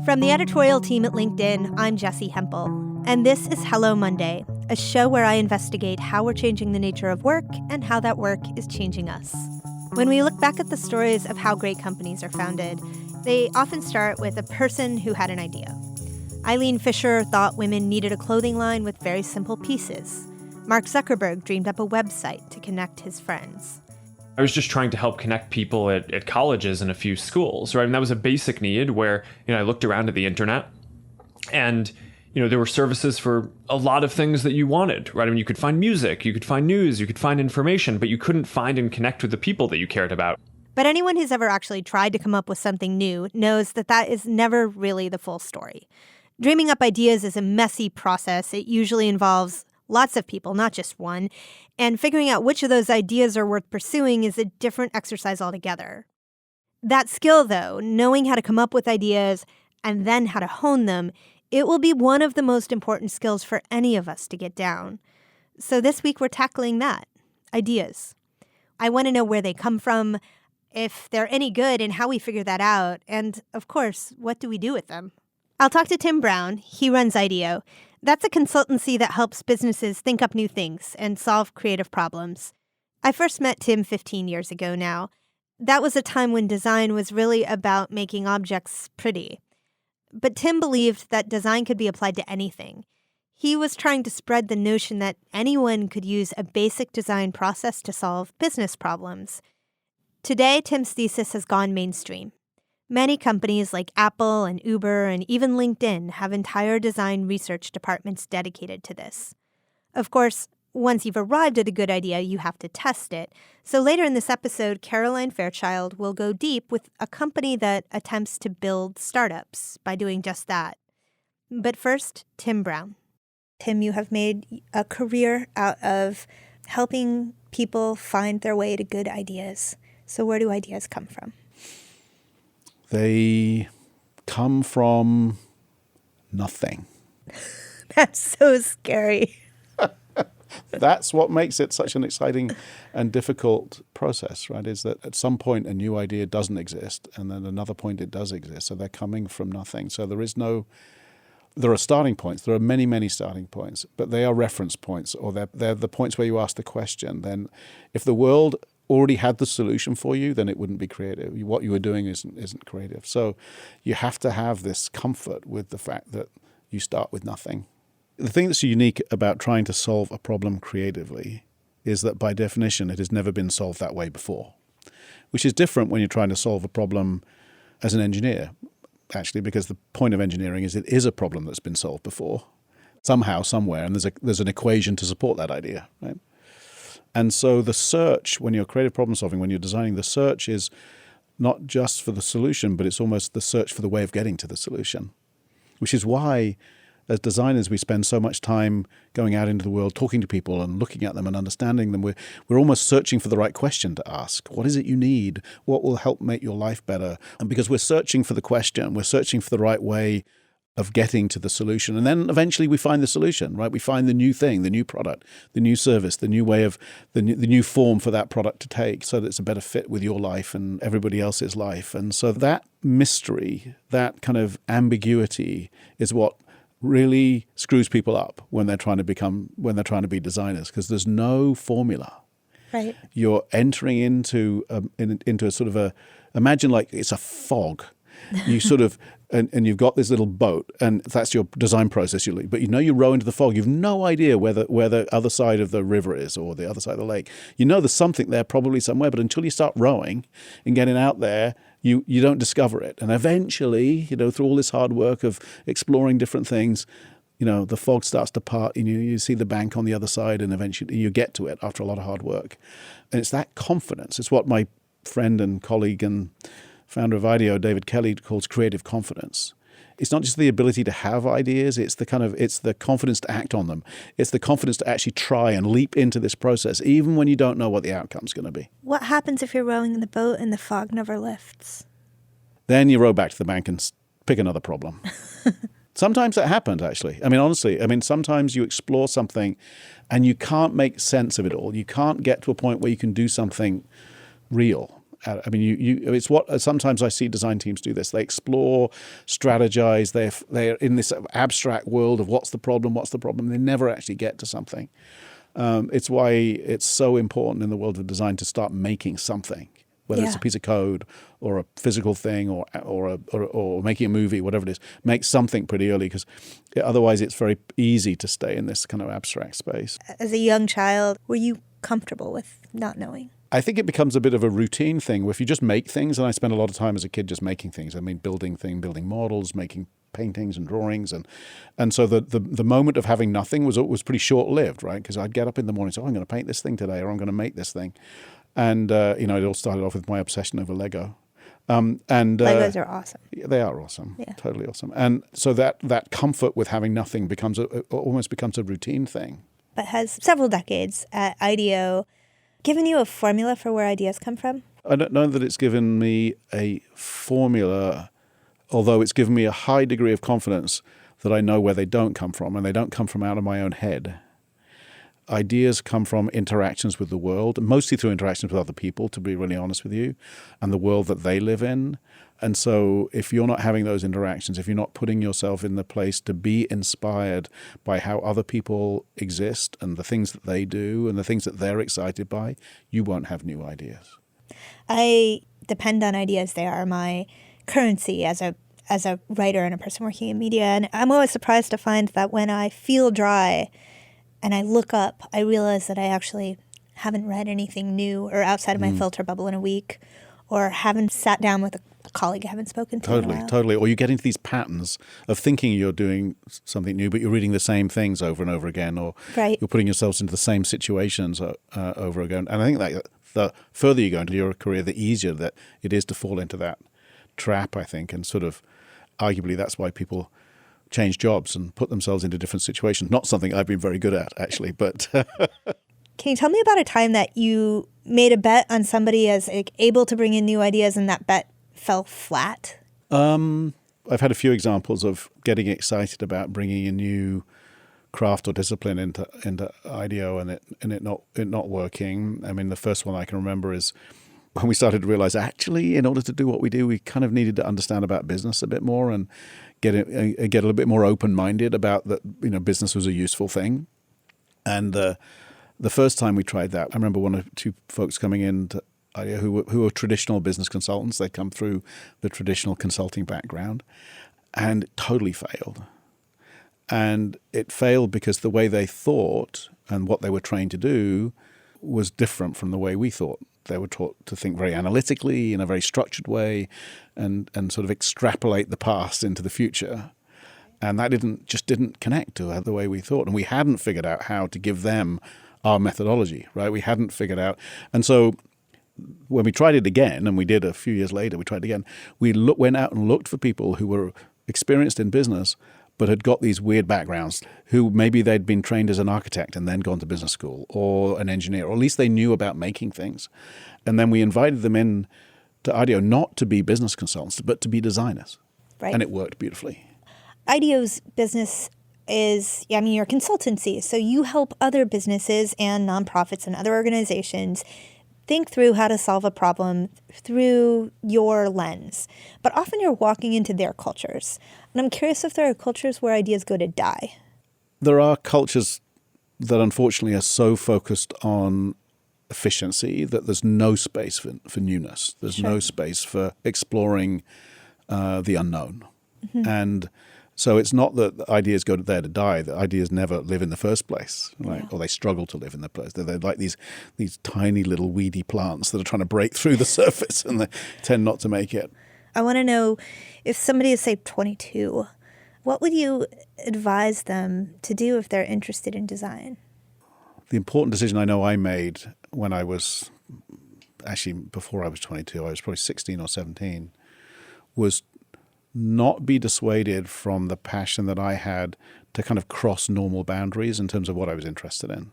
From the editorial team at LinkedIn, I'm Jessie Hempel, and this is Hello Monday, a show where I investigate how we're changing the nature of work and how that work is changing us. When we look back at the stories of how great companies are founded, they often start with a person who had an idea. Eileen Fisher thought women needed a clothing line with very simple pieces. Mark Zuckerberg dreamed up a website to connect his friends. I was just trying to help connect people at colleges and a few schools, right? And that was a basic need where, I looked around at the internet and, there were services for a lot of things that you wanted, right? I mean, you could find music, you could find news, you could find information, but you couldn't find and connect with the people that you cared about. But anyone who's ever actually tried to come up with something new knows that that is never really the full story. Dreaming up ideas is a messy process. It usually involves lots of people, not just one. And figuring out which of those ideas are worth pursuing is a different exercise altogether. That skill, though, knowing how to come up with ideas and then how to hone them, it will be one of the most important skills for any of us to get down. So this week we're tackling that, ideas. I want to know where they come from, if they're any good, and how we figure that out. And, of course, what do we do with them? I'll talk to Tim Brown. He runs IDEO. That's a consultancy that helps businesses think up new things and solve creative problems. I first met Tim 15 years ago now. That was a time when design was really about making objects pretty. But Tim believed that design could be applied to anything. He was trying to spread the notion that anyone could use a basic design process to solve business problems. Today, Tim's thesis has gone mainstream. Many companies like Apple and Uber and even LinkedIn have entire design research departments dedicated to this. Of course, once you've arrived at a good idea, you have to test it. So later in this episode, Caroline Fairchild will go deep with a company that attempts to build startups by doing just that. But first, Tim Brown. Tim, you have made a career out of helping people find their way to good ideas. So where do ideas come from? They come from nothing. That's so scary. That's what makes it such an exciting and difficult process, right? Is that at some point a new idea doesn't exist, and then another point it does exist. So they're coming from nothing. So there are starting points. There are many, many starting points, but they are reference points, or they're the points where you ask the question. Then if the world already had the solution for you, then it wouldn't be creative. What you were doing isn't creative. So you have to have this comfort with the fact that you start with nothing. The thing that's unique about trying to solve a problem creatively is that by definition it has never been solved that way before, which is different when you're trying to solve a problem as an engineer, actually, because the point of engineering is it is a problem that's been solved before, somehow, somewhere, and there's an equation to support that idea, right? And so the search, when you're creative problem solving, when you're designing, the search is not just for the solution, but it's almost the search for the way of getting to the solution, which is why, as designers, we spend so much time going out into the world, talking to people and looking at them and understanding them. We're almost searching for the right question to ask. What is it you need? What will help make your life better? And because we're searching for the question, we're searching for the right way of getting to the solution. And then eventually we find the solution, right? We find the new thing, the new product, the new service, the new way of the new form for that product to take so that it's a better fit with your life and everybody else's life. And so that mystery, that kind of ambiguity is what really screws people up when they're trying to be designers, because there's no formula. Right. You're entering into a sort of imagine like it's a fog. You sort of, and you've got this little boat, and that's your design process. But you row into the fog. You've no idea where the other side of the river is or the other side of the lake. You know there's something there probably somewhere, but until you start rowing and getting out there, you don't discover it. And eventually, through all this hard work of exploring different things, the fog starts to part, and you see the bank on the other side, and eventually you get to it after a lot of hard work. And it's that confidence. It's what my friend and colleague and founder of IDEO, David Kelly, calls creative confidence. It's not just the ability to have ideas, it's the confidence to act on them. It's the confidence to actually try and leap into this process, even when you don't know what the outcome's going to be. What happens if you're rowing in the boat and the fog never lifts? Then you row back to the bank and pick another problem. Sometimes that happens, actually. Honestly, sometimes you explore something and you can't make sense of it all. You can't get to a point where you can do something real. I mean, it's what sometimes I see design teams do this. They explore, strategize. They're in this abstract world of what's the problem. They never actually get to something. It's why it's so important in the world of design to start making something, whether it's a piece of code or a physical thing or making a movie, whatever it is. Make something pretty early, because otherwise it's very easy to stay in this kind of abstract space. As a young child, were you comfortable with not knowing? I think it becomes a bit of a routine thing where if you just make things, and I spent a lot of time as a kid just making things. I mean, building models, making paintings and drawings, and so the moment of having nothing was pretty short lived, right? Because I'd get up in the morning and say, I'm going to paint this thing today, or I'm going to make this thing, and it all started off with my obsession over Lego. Legos are awesome. They are awesome, totally awesome, and so that comfort with having nothing almost becomes a routine thing. But has several decades at IDEO given you a formula for where ideas come from? I don't know that it's given me a formula, although it's given me a high degree of confidence that I know where they don't come from, and they don't come from out of my own head. Ideas come from interactions with the world, mostly through interactions with other people, to be really honest with you, and the world that they live in. And so if you're not having those interactions, if you're not putting yourself in the place to be inspired by how other people exist and the things that they do and the things that they're excited by, you won't have new ideas. I depend on ideas. They are my currency as a writer and a person working in media. And I'm always surprised to find that when I feel dry and I look up, I realize that I actually haven't read anything new or outside of my filter bubble in a week, or haven't sat down with a colleague I haven't spoken to in a while. Totally. Or you get into these patterns of thinking you're doing something new, but you're reading the same things over and over again, or you're putting yourselves into the same situations over again. And I think that the further you go into your career, the easier that it is to fall into that trap, I think, and sort of arguably that's why people change jobs and put themselves into different situations. Not something I've been very good at, actually, but... Can you tell me about a time that you made a bet on somebody as able to bring in new ideas and that bet fell flat? I've had a few examples of getting excited about bringing a new craft or discipline into IDEO and it not working. I mean, the first one I can remember is when we started to realize, actually, in order to do what we do, we kind of needed to understand about business a bit more and get a little bit more open-minded about that. Business was a useful thing. And the first time we tried that, I remember one or two folks coming in to IDEO who were traditional business consultants. They come through the traditional consulting background, and it totally failed. And it failed because the way they thought and what they were trained to do was different from the way we thought. They were taught to think very analytically in a very structured way and sort of extrapolate the past into the future. And that didn't connect to the way we thought. And we hadn't figured out how to give them our methodology, right? We hadn't figured out. And so when we tried it again, and we did a few years later, we tried again, we went out and looked for people who were experienced in business but had got these weird backgrounds, who maybe they'd been trained as an architect and then gone to business school, or an engineer, or at least they knew about making things. And then we invited them in to IDEO not to be business consultants, but to be designers. Right. And it worked beautifully. IDEO's business is, you're a consultancy, so you help other businesses and nonprofits and other organizations think through how to solve a problem through your lens. But often you're walking into their cultures. And I'm curious if there are cultures where ideas go to die. There are cultures that unfortunately are so focused on efficiency that there's no space for newness. There's no space for exploring the unknown. Mm-hmm. And so it's not that ideas go there to die, that ideas never live in the first place, right? Or they struggle to live in the place. They're like these tiny little weedy plants that are trying to break through the surface and they tend not to make it. I want to know, if somebody is, say, 22, what would you advise them to do if they're interested in design? The important decision I know I made when I was, actually before I was 22, I was probably 16 or 17, was not be dissuaded from the passion that I had to kind of cross normal boundaries in terms of what I was interested in.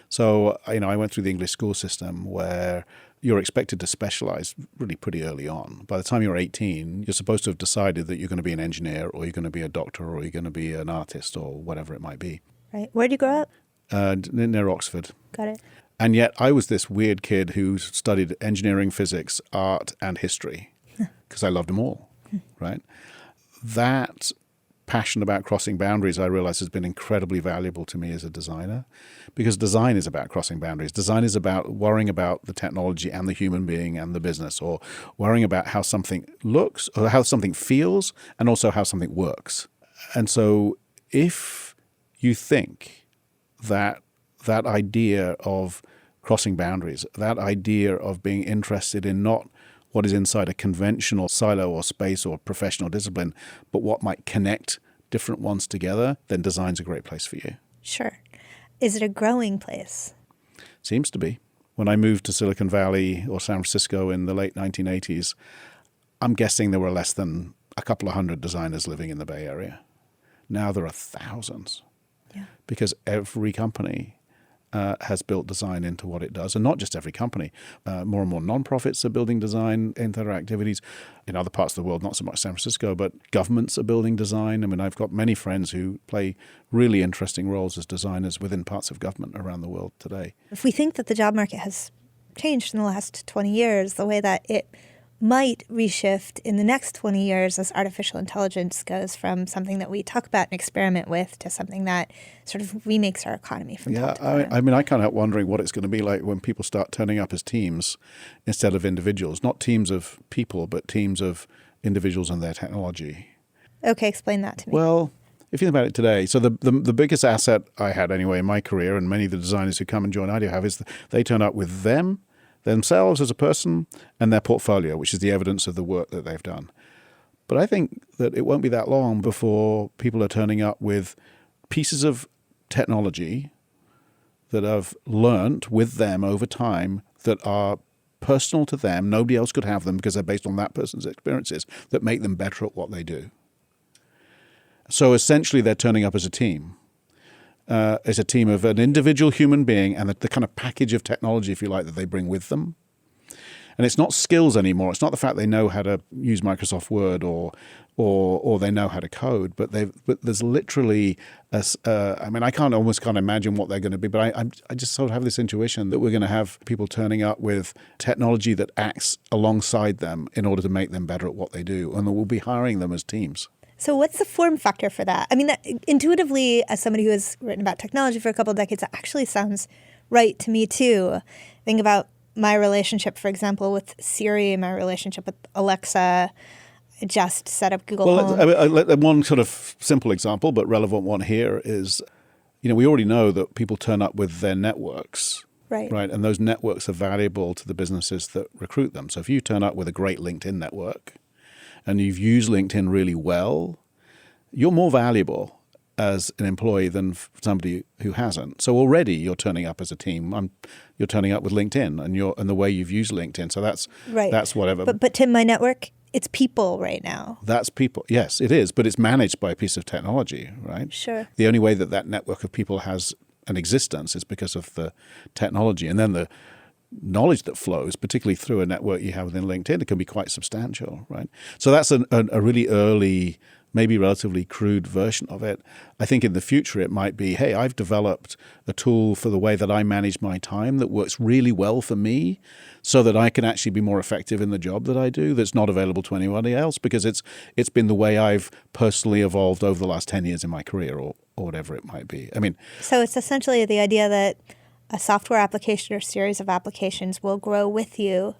So, I went through the English school system where you're expected to specialize really pretty early on. By the time you're 18, you're supposed to have decided that you're going to be an engineer, or you're going to be a doctor, or you're going to be an artist, or whatever it might be. Right. Where did you grow up? Near Oxford. Got it. And yet I was this weird kid who studied engineering, physics, art, and history because I loved them all, right? That passion about crossing boundaries, I realize, has been incredibly valuable to me as a designer, because design is about crossing boundaries. Design is about worrying about the technology and the human being and the business, or worrying about how something looks or how something feels and also how something works. And so if you think that that idea of crossing boundaries, that idea of being interested in not what is inside a conventional silo or space or professional discipline, but what might connect different ones together, then design's a great place for you. Sure. Is it a growing place? Seems to be. When I moved to Silicon Valley or San Francisco in the late 1980s, I'm guessing there were less than a couple of hundred designers living in the Bay Area. Now there are thousands. Yeah. Because every company has built design into what it does. And not just every company. More and more nonprofits are building design into their activities. In other parts of the world, not so much San Francisco, but governments are building design. I mean, I've got many friends who play really interesting roles as designers within parts of government around the world today. If we think that the job market has changed in the last 20 years, the way that it might reshift in the next 20 years as artificial intelligence goes from something that we talk about and experiment with to something that sort of remakes our economy from top to bottom. I mean, I can't help wondering what it's going to be like when people start turning up as teams instead of individuals. Not teams of people, but teams of individuals and their technology. Okay, explain that to me. Well, if you think about it today, so the biggest asset I had anyway in my career, and many of the designers who come and join IDEO have, is they turn up with themselves as a person and their portfolio, which is the evidence of the work that they've done. But I think that it won't be that long before people are turning up with pieces of technology that have learnt with them over time that are personal to them. Nobody else could have them because they're based on that person's experiences that make them better at what they do. So essentially they're turning up as a team. As a team of an individual human being and the kind of package of technology, if you like, that they bring with them. And it's not skills anymore. It's not the fact they know how to use Microsoft Word or they know how to code, but there's literally I mean, I almost can't imagine what they're going to be, but I just sort of have this intuition that we're going to have people turning up with technology that acts alongside them in order to make them better at what they do, and that we'll be hiring them as teams. So what's the form factor for that? I mean, that, intuitively, as somebody who has written about technology for a couple of decades, that actually sounds right to me, too. Think about my relationship, for example, with Siri, my relationship with Alexa. I just set up Google Home. One sort of simple example, but relevant one here is, we already know that people turn up with their networks. Right. And those networks are valuable to the businesses that recruit them. So if you turn up with a great LinkedIn network, and you've used LinkedIn really well, you're more valuable as an employee than somebody who hasn't. So already you're turning up as a team. You're turning up with LinkedIn and the way you've used LinkedIn. So that's whatever. But Tim, my network, it's people right now. That's people. Yes, it is. But it's managed by a piece of technology, right? Sure. The only way that network of people has an existence is because of the technology. And then the knowledge that flows, particularly through a network you have within LinkedIn, it can be quite substantial, right? So that's a really early, maybe relatively crude version of it. I think in the future it might be, hey, I've developed a tool for the way that I manage my time that works really well for me so that I can actually be more effective in the job that I do that's not available to anybody else because it's been the way I've personally evolved over the last 10 years in my career or whatever it might be. I mean, so it's essentially the idea that a software application or series of applications will grow with you,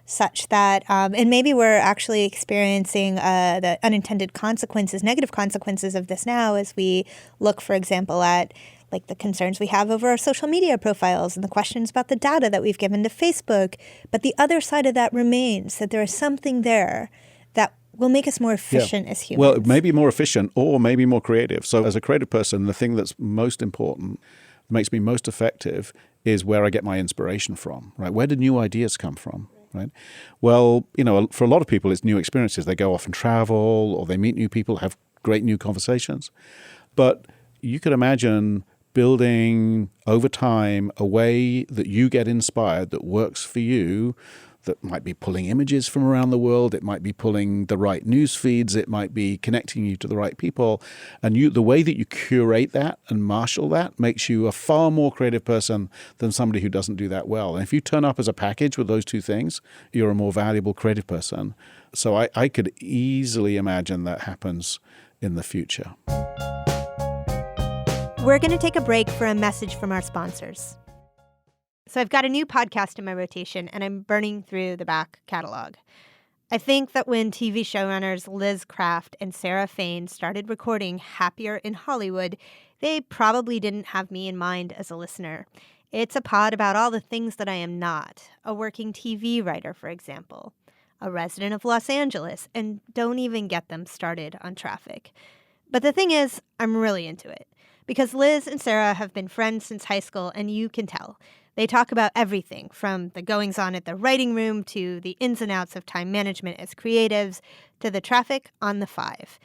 such that, and maybe we're actually experiencing the unintended consequences, negative consequences of this now as we look, for example, at like the concerns we have over our social media profiles and the questions about the data that we've given to Facebook. But the other side of that remains that there is something there that will make us more efficient as humans. Well, maybe more efficient or maybe more creative. So as a creative person, the thing that's most important, makes me most effective, is where I get my inspiration from, right? Where do new ideas come from, right? Well, for a lot of people, it's new experiences. They go off and travel or they meet new people, have great new conversations. But you could imagine building over time a way that you get inspired, that works for you, that might be pulling images from around the world. It might be pulling the right news feeds. It might be connecting you to the right people. And the way that you curate that and marshal that makes you a far more creative person than somebody who doesn't do that well. And if you turn up as a package with those two things, you're a more valuable creative person. So I could easily imagine that happens in the future. We're going to take a break for a message from our sponsors. So I've got a new podcast in my rotation, and I'm burning through the back catalog. I think that when TV showrunners Liz Craft and Sarah Fain started recording Happier in Hollywood, they probably didn't have me in mind as a listener. It's a pod about all the things that I am not. A working TV writer, for example. A resident of Los Angeles, and don't even get them started on traffic. But the thing is, I'm really into it. Because Liz and Sarah have been friends since high school, and you can tell. They talk about everything from the goings-on at the writing room to the ins and outs of time management as creatives to the traffic on the 5.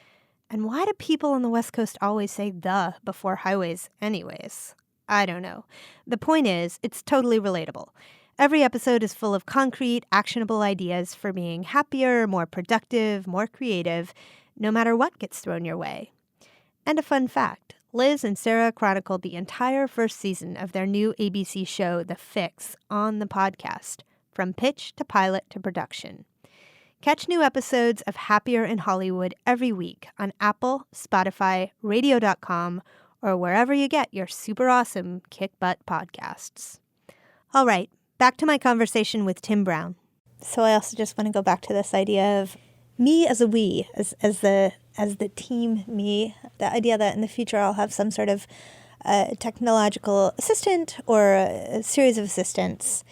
And why do people on the West Coast always say "the" before highways anyways? I don't know. The point is, it's totally relatable. Every episode is full of concrete, actionable ideas for being happier, more productive, more creative, no matter what gets thrown your way. And a fun fact. Liz and Sarah chronicled the entire first season of their new ABC show, The Fix, on the podcast, from pitch to pilot to production. Catch new episodes of Happier in Hollywood every week on Apple, Spotify, radio.com, or wherever you get your super awesome kick-butt podcasts. All right, back to my conversation with Tim Brown. So I also just want to go back to this idea of me as a we, as the team me, the idea that in the future I'll have some sort of technological assistant or a series of assistants.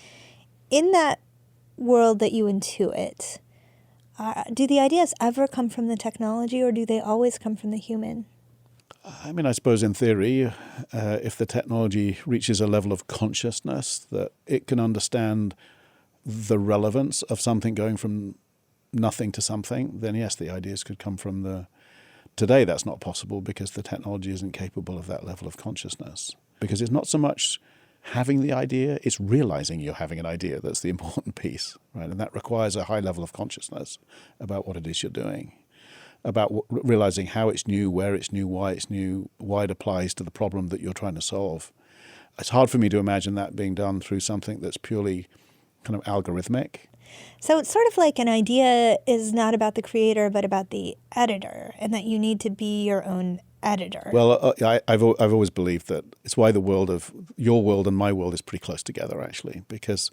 In that world that you intuit, do the ideas ever come from the technology, or do they always come from the human? I mean, I suppose in theory, if the technology reaches a level of consciousness that it can understand the relevance of something going from nothing to something, then yes, the ideas could come from the... Today, that's not possible because the technology isn't capable of that level of consciousness. Because it's not so much having the idea, it's realizing you're having an idea that's the important piece, right? And that requires a high level of consciousness about what it is you're doing, about realizing how it's new, where it's new, why it applies to the problem that you're trying to solve. It's hard for me to imagine that being done through something that's purely kind of algorithmic. So it's sort of like an idea is not about the creator, but about the editor, and that you need to be your own editor. Well, I've always believed that it's why the world of your world and my world is pretty close together, actually, because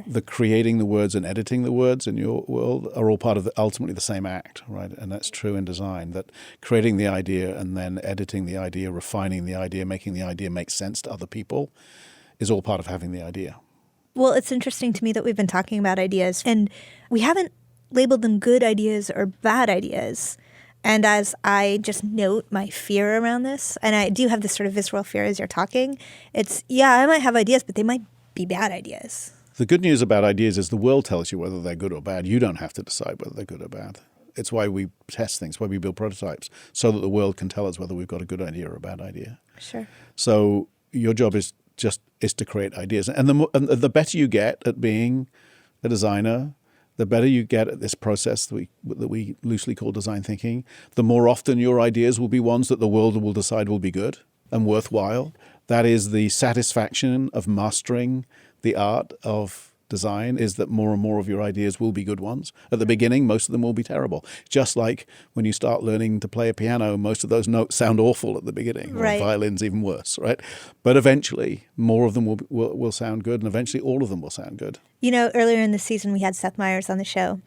the creating the words and editing the words in your world are all part of ultimately the same act, right? And that's true in design, that creating the idea and then editing the idea, refining the idea, making the idea make sense to other people is all part of having the idea. Well, it's interesting to me that we've been talking about ideas, and we haven't labeled them good ideas or bad ideas. And as I just note my fear around this, and I do have this sort of visceral fear as you're talking, it's, yeah, I might have ideas, but they might be bad ideas. The good news about ideas is the world tells you whether they're good or bad. You don't have to decide whether they're good or bad. It's why we test things, why we build prototypes, so that the world can tell us whether we've got a good idea or a bad idea. Sure. So your job is to create ideas. And the better you get at being a designer, the better you get at this process that we loosely call design thinking, the more often your ideas will be ones that the world will decide will be good and worthwhile. That is the satisfaction of mastering the art of design, is that more and more of your ideas will be good ones. At the beginning, most of them will be terrible. Just like when you start learning to play a piano, most of those notes sound awful at the beginning. Right. Or violins even worse, right? But eventually, more of them will sound good, and eventually all of them will sound good. You know, earlier in the season, we had Seth Meyers on the show.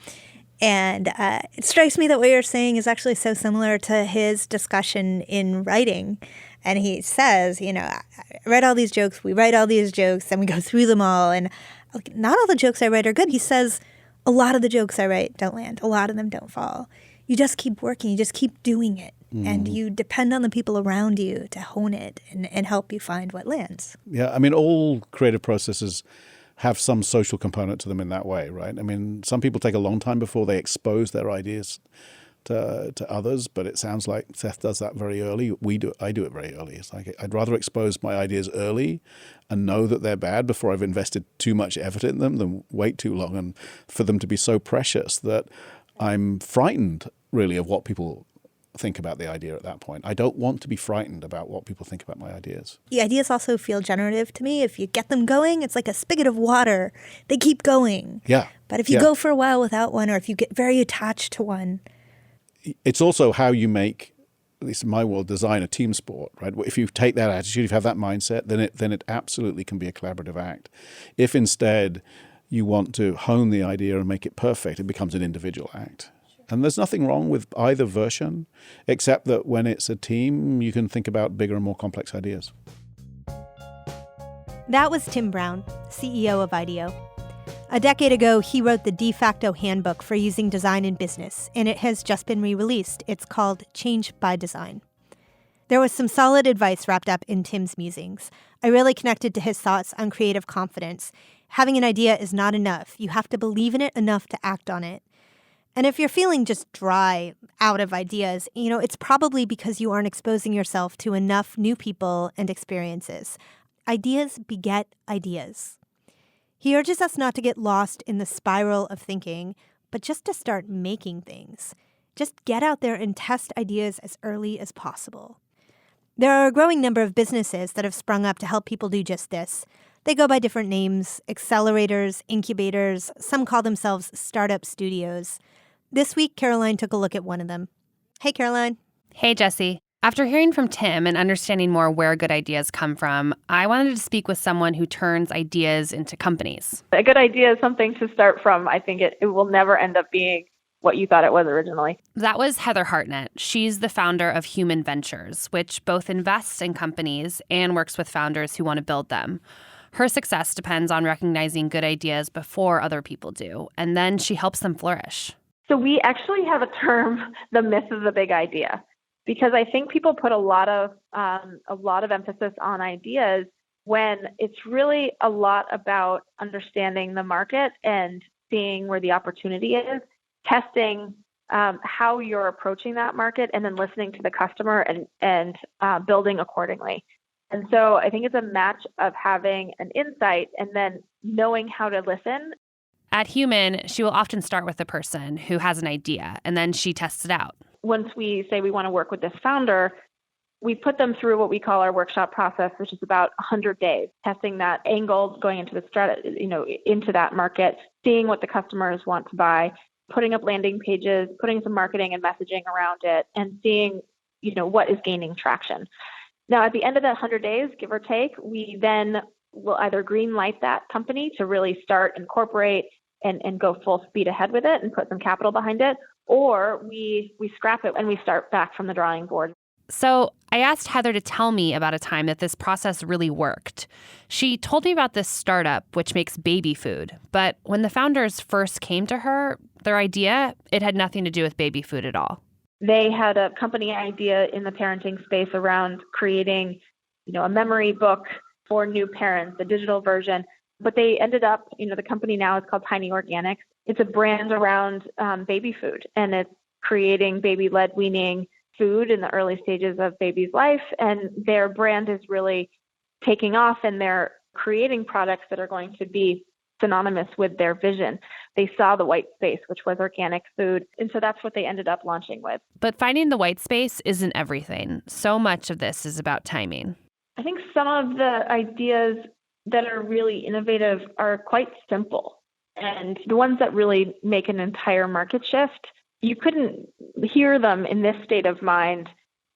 And it strikes me that what you're saying is actually so similar to his discussion in writing. And he says, you know, I read all these jokes, we write all these jokes, and we go through them all. And not all the jokes I write are good. He says, a lot of the jokes I write don't land. A lot of them don't fall. You just keep working. You just keep doing it. Mm. And you depend on the people around you to hone it and help you find what lands. Yeah, I mean, all creative processes have some social component to them in that way, right? I mean, some people take a long time before they expose their ideas to others, but it sounds like Seth does that very early. I do it very early. It's like I'd rather expose my ideas early and know that they're bad before I've invested too much effort in them than wait too long and for them to be so precious that I'm frightened really of what people think about the idea at that point. I don't want to be frightened about what people think about my ideas. The ideas also feel generative to me. If you get them going, it's like a spigot of water. They keep going. Yeah. But if you go for a while without one, or if you get very attached to one. It's also how you make, at least in my world, design a team sport, right? If you take that attitude, if you have that mindset, then it absolutely can be a collaborative act. If instead you want to hone the idea and make it perfect, it becomes an individual act. And there's nothing wrong with either version, except that when it's a team, you can think about bigger and more complex ideas. That was Tim Brown, CEO of IDEO. A decade ago, he wrote the de facto handbook for using design in business, and it has just been re-released. It's called Change by Design. There was some solid advice wrapped up in Tim's musings. I really connected to his thoughts on creative confidence. Having an idea is not enough. You have to believe in it enough to act on it. And if you're feeling just dry, out of ideas, it's probably because you aren't exposing yourself to enough new people and experiences. Ideas beget ideas. He urges us not to get lost in the spiral of thinking, but just to start making things. Just get out there and test ideas as early as possible. There are a growing number of businesses that have sprung up to help people do just this. They go by different names: accelerators, incubators, some call themselves startup studios. This week, Caroline took a look at one of them. Hey, Caroline. Hey, Jesse. After hearing from Tim and understanding more where good ideas come from, I wanted to speak with someone who turns ideas into companies. A good idea is something to start from. I think it will never end up being what you thought it was originally. That was Heather Hartnett. She's the founder of Human Ventures, which both invests in companies and works with founders who want to build them. Her success depends on recognizing good ideas before other people do, and then she helps them flourish. So we actually have a term, the myth of the big idea, because I think people put a lot of emphasis on ideas when it's really a lot about understanding the market and seeing where the opportunity is, testing how you're approaching that market, and then listening to the customer and building accordingly. And so I think it's a match of having an insight and then knowing how to listen. At Human, she will often start with a person who has an idea, and then she tests it out. Once we say we want to work with this founder, we put them through what we call our workshop process, which is about 100 days, testing that angle, going into into that market, seeing what the customers want to buy, putting up landing pages, putting some marketing and messaging around it, and seeing, what is gaining traction. Now, at the end of that 100 days, give or take, we then will either green light that company to really start, incorporate, and go full speed ahead with it and put some capital behind it, or we scrap it and we start back from the drawing board. So I asked Heather to tell me about a time that this process really worked. She told me about this startup which makes baby food, but when the founders first came to her, their idea, it had nothing to do with baby food at all. They had a company idea in the parenting space around creating, a memory book for new parents, a digital version. But they ended up, the company now is called Tiny Organics. It's a brand around baby food, and it's creating baby-led weaning food in the early stages of baby's life. And their brand is really taking off, and they're creating products that are going to be synonymous with their vision. They saw the white space, which was organic food. And so that's what they ended up launching with. But finding the white space isn't everything. So much of this is about timing. I think some of the ideas that are really innovative are quite simple. And the ones that really make an entire market shift, you couldn't hear them in this state of mind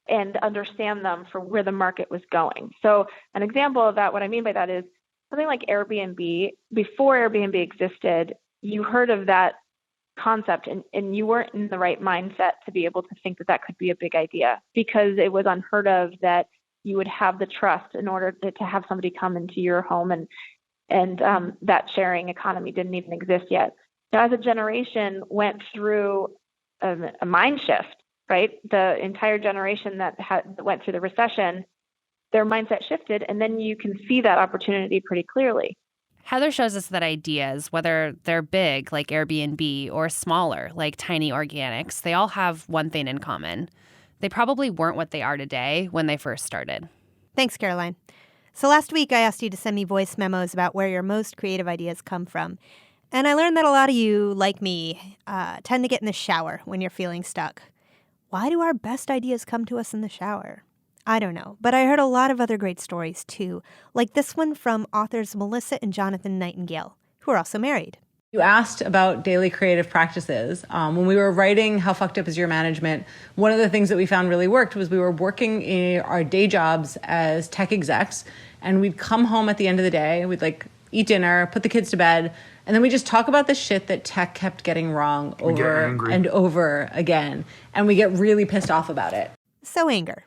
and understand them for where the market was going. So an example of that, what I mean by that is something like Airbnb. Before Airbnb existed, you heard of that concept and you weren't in the right mindset to be able to think that could be a big idea, because it was unheard of that you would have the trust in order to have somebody come into your home, and that sharing economy didn't even exist yet. Now, as a generation went through a mind shift, right? The entire generation that went through the recession, their mindset shifted, and then you can see that opportunity pretty clearly. Heather shows us that ideas, whether they're big, like Airbnb, or smaller, like Tiny Organics, they all have one thing in common. They probably weren't what they are today when they first started. Thanks, Caroline. So last week, I asked you to send me voice memos about where your most creative ideas come from. And I learned that a lot of you, like me, tend to get in the shower when you're feeling stuck. Why do our best ideas come to us in the shower? I don't know, but I heard a lot of other great stories, too, like this one from authors Melissa and Jonathan Nightingale, who are also married. You asked about daily creative practices. When we were writing How Fucked Up Is Your Management, one of the things that we found really worked was we were working in our day jobs as tech execs, and we'd come home at the end of the day, we'd eat dinner, put the kids to bed, and then we just talk about the shit that tech kept getting wrong over and over again, and we get really pissed off about it. So anger.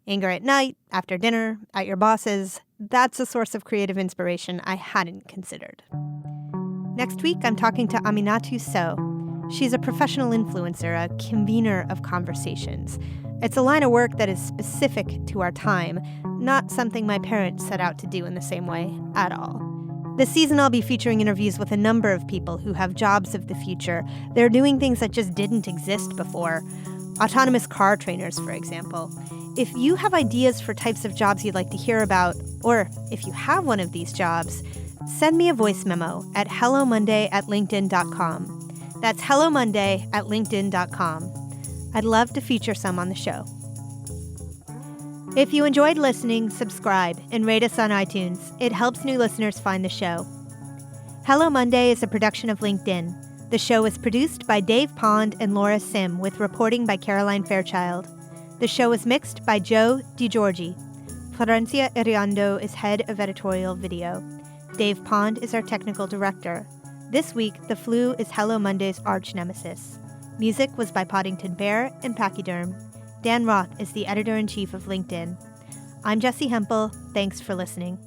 Anger at night, after dinner, at your bosses, that's a source of creative inspiration I hadn't considered. Next week, I'm talking to Aminatu Sow. She's a professional influencer, a convener of conversations. It's a line of work that is specific to our time, not something my parents set out to do in the same way at all. This season, I'll be featuring interviews with a number of people who have jobs of the future. They're doing things that just didn't exist before. Autonomous car trainers, for example. If you have ideas for types of jobs you'd like to hear about, or if you have one of these jobs, send me a voice memo at hellomonday@linkedin.com. That's hellomonday@linkedin.com. I'd love to feature some on the show. If you enjoyed listening, subscribe and rate us on iTunes. It helps new listeners find the show. Hello Monday is a production of LinkedIn. The show is produced by Dave Pond and Laura Sim with reporting by Caroline Fairchild. The show is mixed by Joe DiGiorgi. Florencia Iriondo is head of editorial video. Dave Pond is our technical director. This week, the flu is Hello Monday's arch nemesis. Music was by Poddington Bear and Pachyderm. Dan Roth is the editor-in-chief of LinkedIn. I'm Jessie Hempel. Thanks for listening.